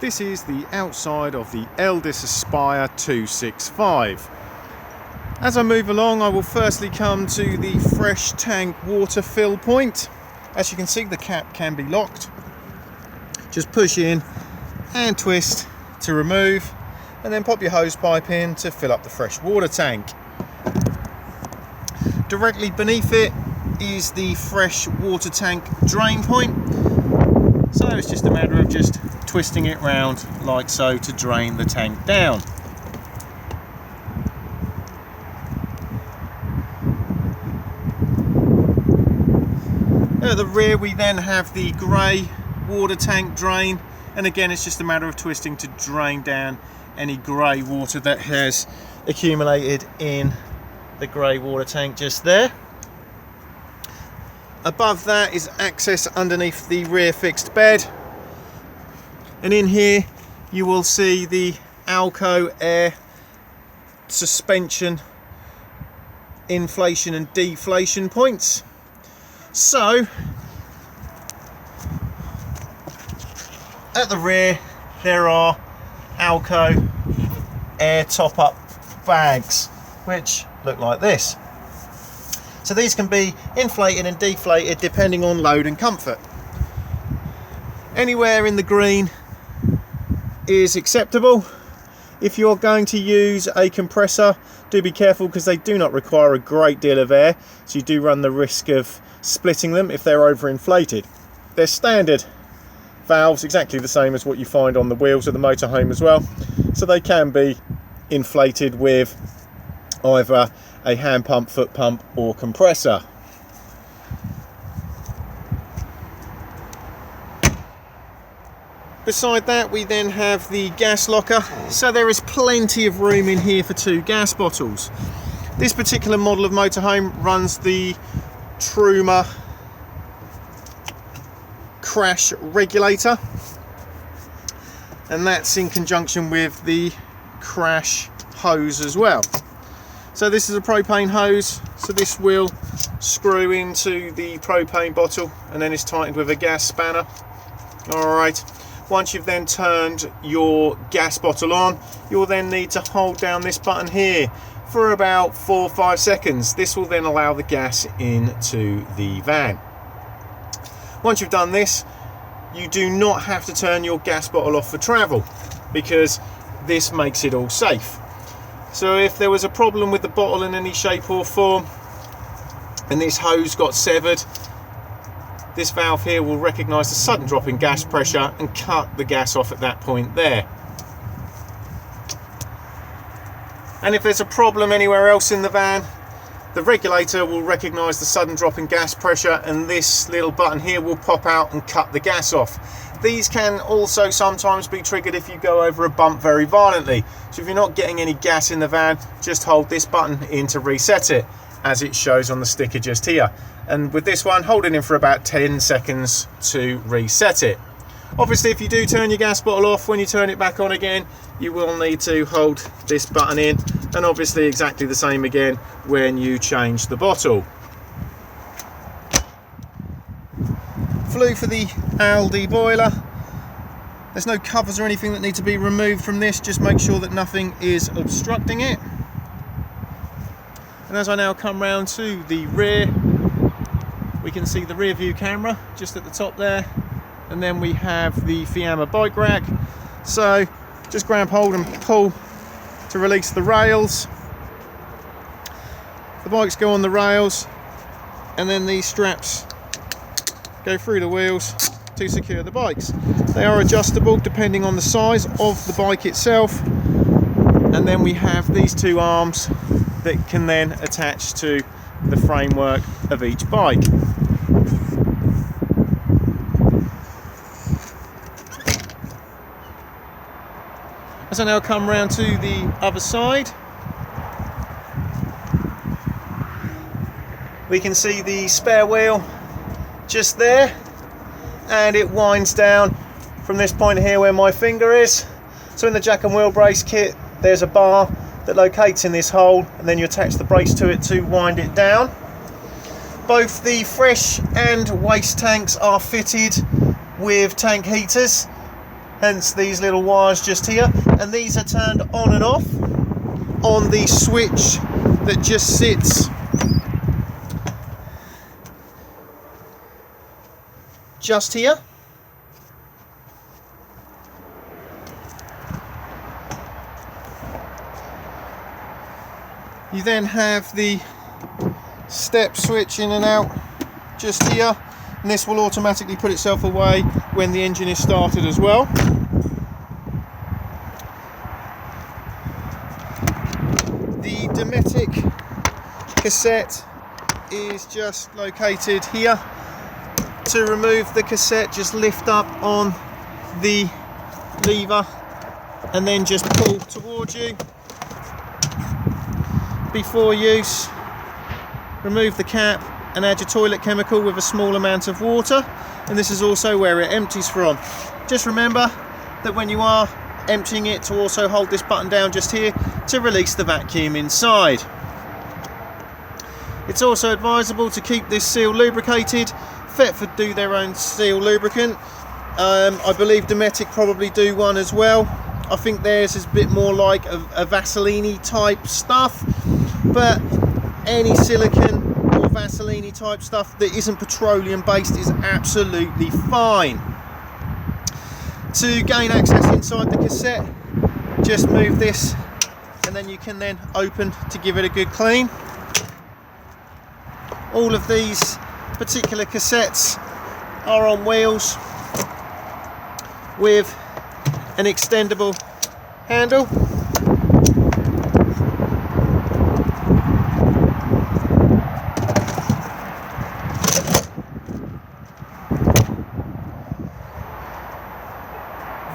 This is the outside of the Elddis Aspire 265. As I move along, I will firstly come to the fresh tank water fill point. As you can see, the cap can be locked. Just push in and twist to remove, and then pop your hose pipe in to fill up the fresh water tank. Directly beneath it is the fresh water tank drain point. So it's just a matter of just twisting it round like so to drain the tank down. At the rear we then have the grey water tank drain, and again it's just a matter of twisting to drain down any grey water that has accumulated in the grey water tank just there. Above that is access underneath the rear fixed bed, and in here you will see the Alco air suspension inflation and deflation points. So at the rear there are Alco air top-up bags which look like this. So these can be inflated and deflated depending on load and comfort. Anywhere in the green is acceptable. If you're going to use a compressor, do be careful because they do not require a great deal of air, so you do run the risk of splitting them if they're overinflated. They're standard valves, exactly the same as what you find on the wheels of the motorhome as well, so they can be inflated with either a hand pump, foot pump or compressor. Beside that we then have the gas locker, so there is plenty of room in here for 2 gas bottles. This particular model of motorhome runs the Truma crash regulator, and that's in conjunction with the crash hose as well. So this is a propane hose, so this will screw into the propane bottle and then it's tightened with a gas spanner. Alright, once you've then turned your gas bottle on, you'll then need to hold down this button here for about 4 or 5 seconds. This will then allow the gas into the van. Once you've done this, you do not have to turn your gas bottle off for travel because this makes it all safe. So if there was a problem with the bottle in any shape or form and this hose got severed, this valve here will recognise the sudden drop in gas pressure and cut the gas off at that point there. And if there's a problem anywhere else in the van, the regulator will recognise the sudden drop in gas pressure and this little button here will pop out and cut the gas off. These can also sometimes be triggered if you go over a bump very violently. So if you're not getting any gas in the van, just hold this button in to reset it, as it shows on the sticker just here. And with this one, hold it in for about 10 seconds to reset it. Obviously, if you do turn your gas bottle off, when you turn it back on again, you will need to hold this button in, and obviously exactly the same again when you change the bottle. Flue for the Aldi boiler. There's no covers or anything that need to be removed from this, just make sure that nothing is obstructing it. And as I now come round to the rear, we can see the rear view camera just at the top there, and then we have the Fiamma bike rack. So just grab hold and pull to release the rails. The bikes go on the rails, and then these straps go through the wheels to secure the bikes. They are adjustable depending on the size of the bike itself, and then we have these 2 arms that can then attach to the framework of each bike. As I now come round to the other side, we can see the spare wheel just there, and it winds down from this point here where my finger is. So in the jack and wheel brace kit there's a bar that locates in this hole, and then you attach the brace to it to wind it down. Both the fresh and waste tanks are fitted with tank heaters, hence these little wires just here, and these are turned on and off on the switch that just sits just here. You then have the step switch in and out just here, and this will automatically put itself away when the engine is started as well. The Dometic cassette is just located here. To remove the cassette, just lift up on the lever and then just pull towards you. Before use, remove the cap and add your toilet chemical with a small amount of water, and this is also where it empties from. Just remember that when you are emptying it, to also hold this button down just here to release the vacuum inside. It's also advisable to keep this seal lubricated. Thetford do their own seal lubricant. I believe Dometic probably do one as well. I think theirs is a bit more like a Vaseline type stuff, but any silicone or Vaseline type stuff that isn't petroleum based is absolutely fine. To gain access inside the cassette, just move this and then you can then open to give it a good clean. All of these particular cassettes are on wheels with an extendable handle.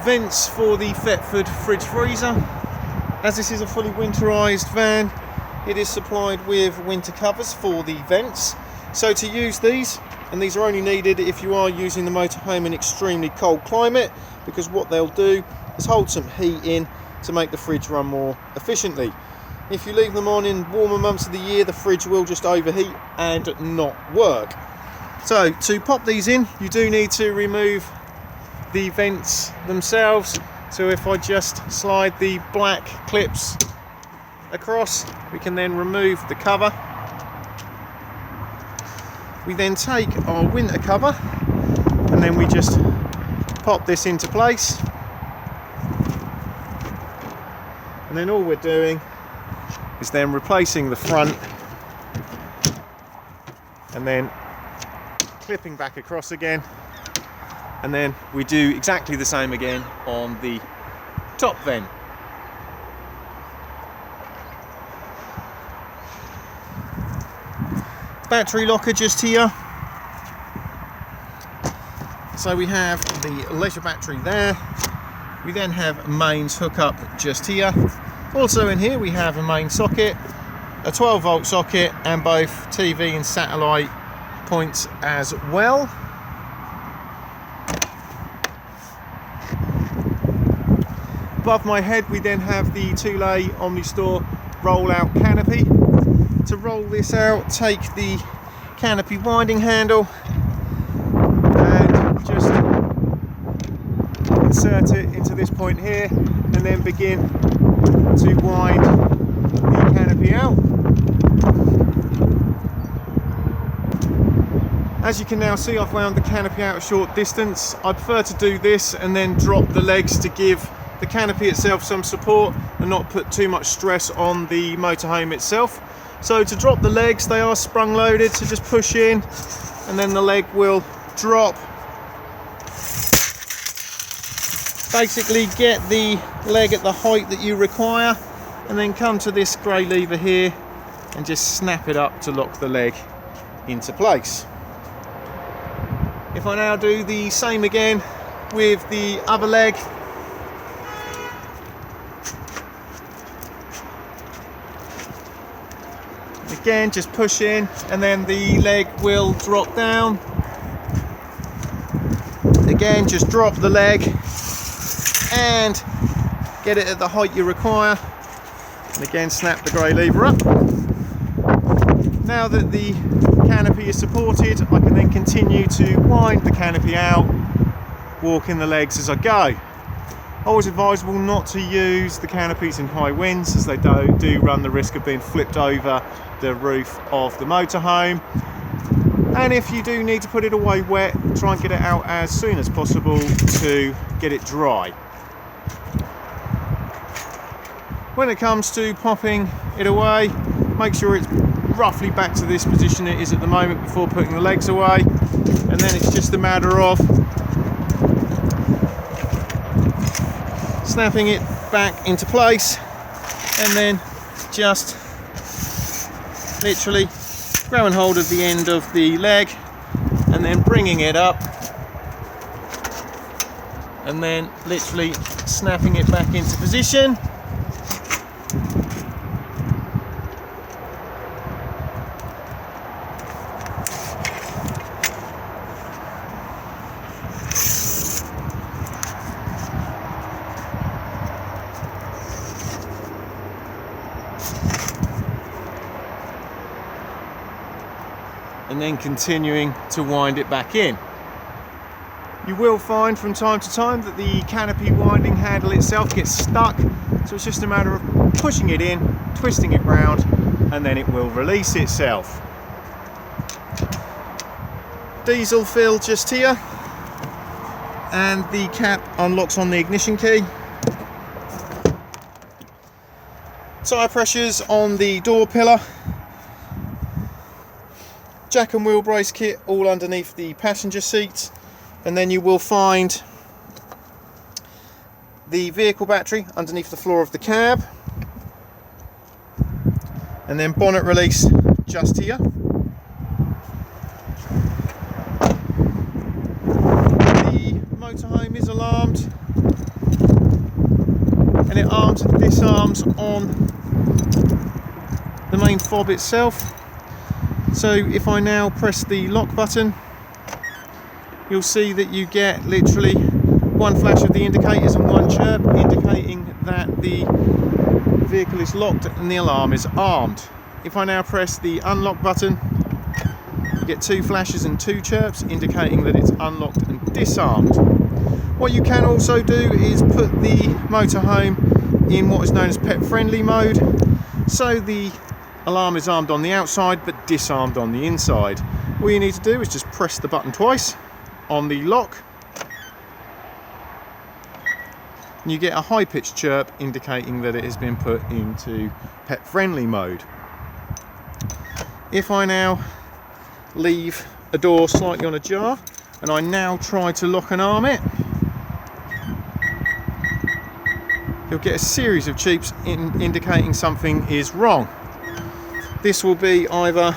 Vents for the Thetford fridge freezer. As this is a fully winterized van, it is supplied with winter covers for the vents. So to use these, and these are only needed if you are using the motorhome in extremely cold climate, because what they'll do is hold some heat in to make the fridge run more efficiently. If you leave them on in warmer months of the year, the fridge will just overheat and not work. So to pop these in, you do need to remove the vents themselves. So if I just slide the black clips across, we can then remove the cover. We then take our winter cover and then we just pop this into place, and then all we're doing is then replacing the front and then clipping back across again, and then we do exactly the same again on the top vent. Battery locker just here. So we have the leisure battery there. We then have a mains hookup just here. Also in here we have a main socket, a 12-volt socket, and both TV and satellite points as well. Above my head we then have the 2-lay OmniStore roll-out canopy. To roll this out, take the canopy winding handle and just insert it into this point here, and then begin to wind the canopy out. As you can now see, I've wound the canopy out a short distance. I prefer to do this and then drop the legs to give the canopy itself some support and not put too much stress on the motorhome itself. So to drop the legs, they are sprung loaded, so just push in and then the leg will drop. Basically get the leg at the height that you require, and then come to this grey lever here and just snap it up to lock the leg into place. If I now do the same again with the other leg, again just push in and then the leg will drop down. Again just drop the leg and get it at the height you require, and again snap the grey lever up. Now that the canopy is supported, I can then continue to wind the canopy out, walking the legs as I go. Always advisable not to use the canopies in high winds, as they do run the risk of being flipped over the roof of the motorhome. And if you do need to put it away wet, try and get it out as soon as possible to get it dry. When it comes to popping it away, make sure it's roughly back to this position it is at the moment before putting the legs away, and then it's just a matter of snapping it back into place, and then just literally grabbing hold of the end of the leg and then bringing it up, and then literally snapping it back into position. And then continuing to wind it back in. You will find from time to time that the canopy winding handle itself gets stuck, so it's just a matter of pushing it in, twisting it round, and then it will release itself. Diesel fill just here, and the cap unlocks on the ignition key. Tyre pressures on the door pillar. Jack and wheel brace kit all underneath the passenger seat, and then you will find the vehicle battery underneath the floor of the cab, and then bonnet release just here. The motorhome is alarmed, and it arms and disarms on the main fob itself. So if I now press the lock button, you'll see that you get literally one flash of the indicators and one chirp indicating that the vehicle is locked and the alarm is armed. If I now press the unlock button, you get two flashes and two chirps indicating that it's unlocked and disarmed. What you can also do is put the motorhome in what is known as pet friendly mode, so the alarm is armed on the outside but disarmed on the inside. All you need to do is just press the button twice on the lock, and you get a high-pitched chirp indicating that it has been put into pet friendly mode. If I now leave a door slightly on ajar and I now try to lock and arm it, you'll get a series of cheeps indicating something is wrong. This will be either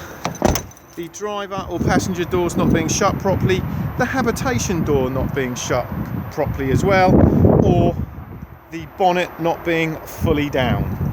the driver or passenger doors not being shut properly, the habitation door not being shut properly as well, or the bonnet not being fully down.